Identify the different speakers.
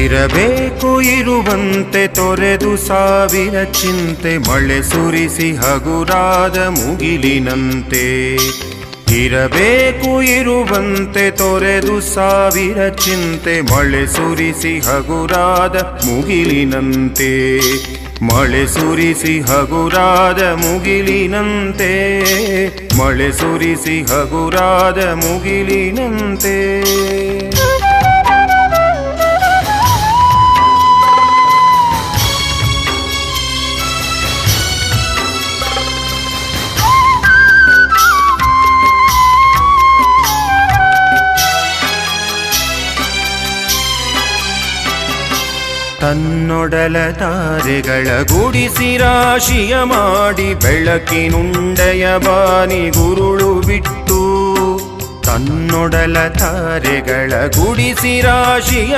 Speaker 1: ಇರಬೇಕು ಇರುವಂತೆ ತೊರೆದು ಸಾವಿರ ಚಿಂತೆ ಮಳೆ ಸುರಿಸಿ ಹಗುರಾದ ಮುಗಿಲಿನಂತೆ. ಇರಬೇಕು ಇರುವಂತೆ ತೊರೆದು ಸಾವಿರ ಚಿಂತೆ ಮಳೆ ಸುರಿಸಿ ಹಗುರಾದ ಮುಗಿಲಿನಂತೆ. ಮಳೆ ಸುರಿಸಿ ಹಗುರಾದ ಮುಗಿಲಿನಂತೆ. ಮಳೆ ಸುರಿಸಿ ಹಗುರಾದ ಮುಗಿಲಿನಂತೆ. ತನ್ನೊಡಲ ತಾರೆಗಳ ಗುಡಿಸಿ ರಾಶಿಯ ಮಾಡಿ ಬೆಳಕಿನುಂಡೆಯ ಬಾನಿ ಗುರುಳು ಬಿಟ್ಟು. ತನ್ನೊಡಲ ತಾರೆಗಳ ಗುಡಿಸಿ ರಾಶಿಯ